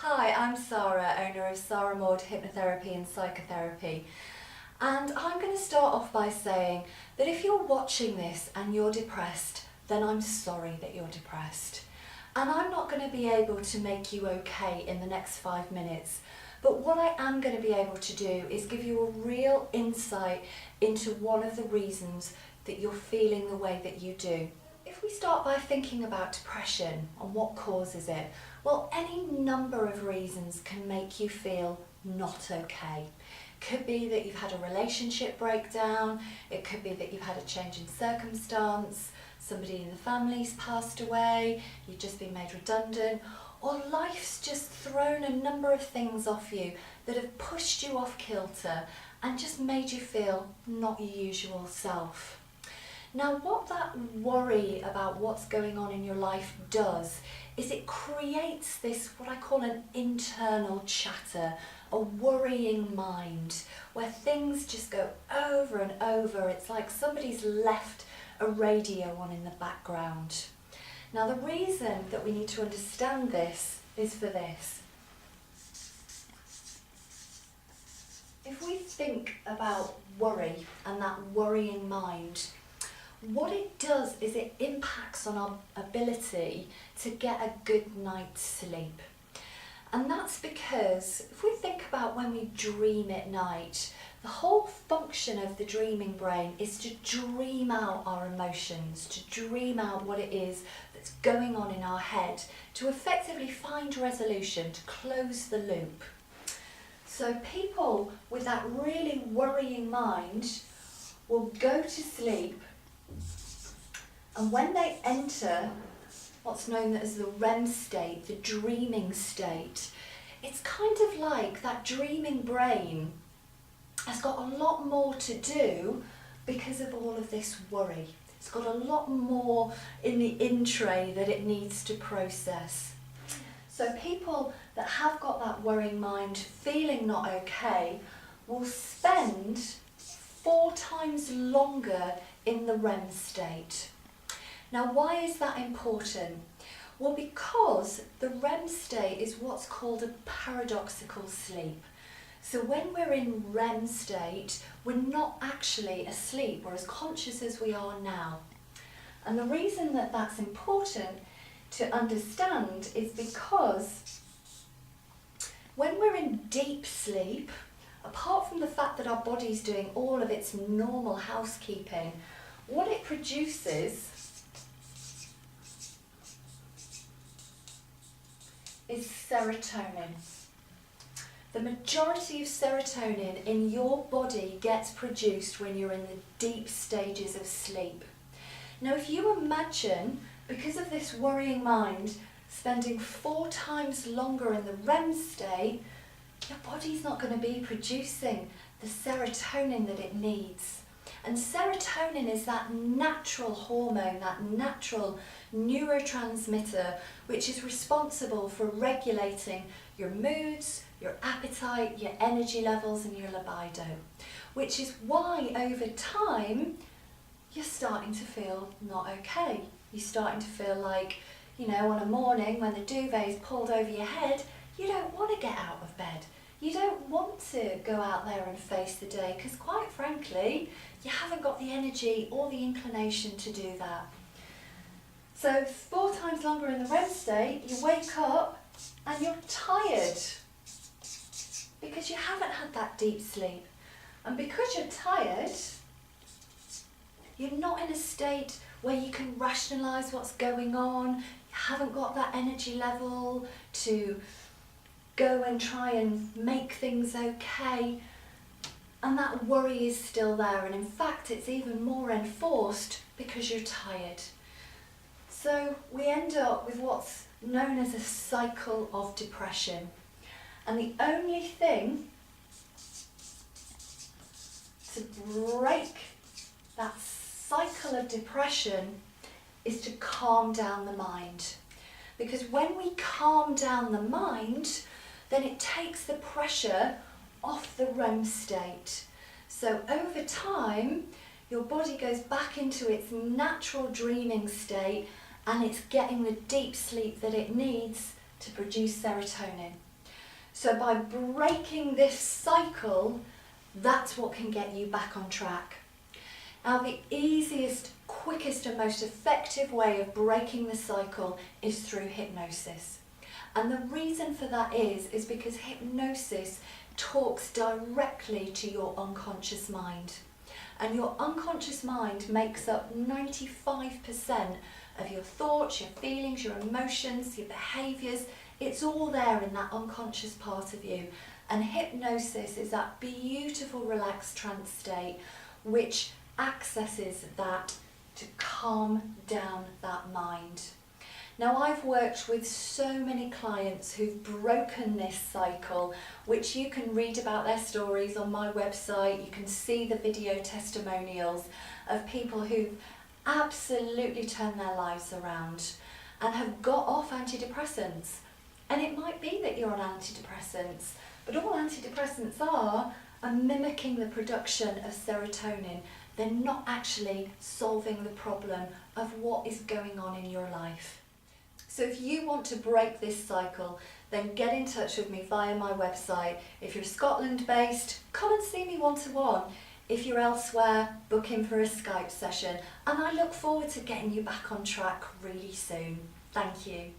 Hi, I'm Sara, owner of Sara, Maude, Hypnotherapy and Psychotherapy. And I'm going to start off by saying that if you're watching this and you're depressed, then I'm sorry that you're depressed. And I'm not going to be able to make you okay in the next 5 minutes. But what I am going to be able to do is give you a real insight into one of the reasons that you're feeling the way that you do. If we start by thinking about depression and what causes it, well, any number of reasons can make you feel not okay. Could be that you've had a relationship breakdown, it could be that you've had a change in circumstance, somebody in the family's passed away, you've just been made redundant, or life's just thrown a number of things off you that have pushed you off kilter and just made you feel not your usual self. Now, what that worry about what's going on in your life does is it creates this, what I call an internal chatter, a worrying mind, where things just go over and over. It's like somebody's left a radio on in the background. Now, the reason that we need to understand this is for this. If we think about worry and that worrying mind, what it does is it impacts on our ability to get a good night's sleep. And that's because if we think about when we dream at night, the whole function of the dreaming brain is to dream out our emotions, to dream out what it is that's going on in our head, to effectively find resolution, to close the loop. So people with that really worrying mind will go to sleep, and when they enter what's known as the REM state, the dreaming state, it's kind of like that dreaming brain has got a lot more to do because of all of this worry. It's got a lot more in the in tray that it needs to process. So people that have got that worrying mind, feeling not okay, will spend 4 times longer in the REM state. Now, why is that important? Well, because the REM state is what's called a paradoxical sleep. So when we're in REM state, we're not actually asleep. We're as conscious as we are now. And the reason that that's important to understand is because when we're in deep sleep, apart from the fact that our body's doing all of its normal housekeeping, what it produces is serotonin. The majority of serotonin in your body gets produced when you're in the deep stages of sleep. Now, if you imagine, because of this worrying mind, spending 4 times longer in the REM state, your body's not going to be producing the serotonin that it needs. And serotonin is that natural hormone, that natural neurotransmitter, which is responsible for regulating your moods, your appetite, your energy levels and your libido. Which is why over time you're starting to feel not okay. You're starting to feel like, on a morning when the duvet is pulled over your head, you don't want to get out of bed. You don't want to go out there and face the day because, quite frankly, you haven't got the energy or the inclination to do that. So 4 times longer in the REM state, you wake up and you're tired because you haven't had that deep sleep. And because you're tired, you're not in a state where you can rationalise what's going on. You haven't got that energy level to go and try and make things okay, and that worry is still there, and in fact it's even more enforced because you're tired. So we end up with what's known as a cycle of depression, and the only thing to break that cycle of depression is to calm down the mind, because when we calm down the mind, then it takes the pressure off the REM state. So over time, your body goes back into its natural dreaming state and it's getting the deep sleep that it needs to produce serotonin. So by breaking this cycle, that's what can get you back on track. Now, the easiest, quickest and most effective way of breaking the cycle is through hypnosis. And the reason for that is because hypnosis talks directly to your unconscious mind. And your unconscious mind makes up 95% of your thoughts, your feelings, your emotions, your behaviours. It's all there in that unconscious part of you. And hypnosis is that beautiful relaxed trance state which accesses that to calm down that mind. Now, I've worked with so many clients who've broken this cycle, which you can read about their stories on my website. You can see the video testimonials of people who've absolutely turned their lives around and have got off antidepressants. And it might be that you're on antidepressants, but all antidepressants are mimicking the production of serotonin. They're not actually solving the problem of what is going on in your life. So if you want to break this cycle, then get in touch with me via my website. If you're Scotland based, come and see me one-to-one. If you're elsewhere, book in for a Skype session. And I look forward to getting you back on track really soon. Thank you.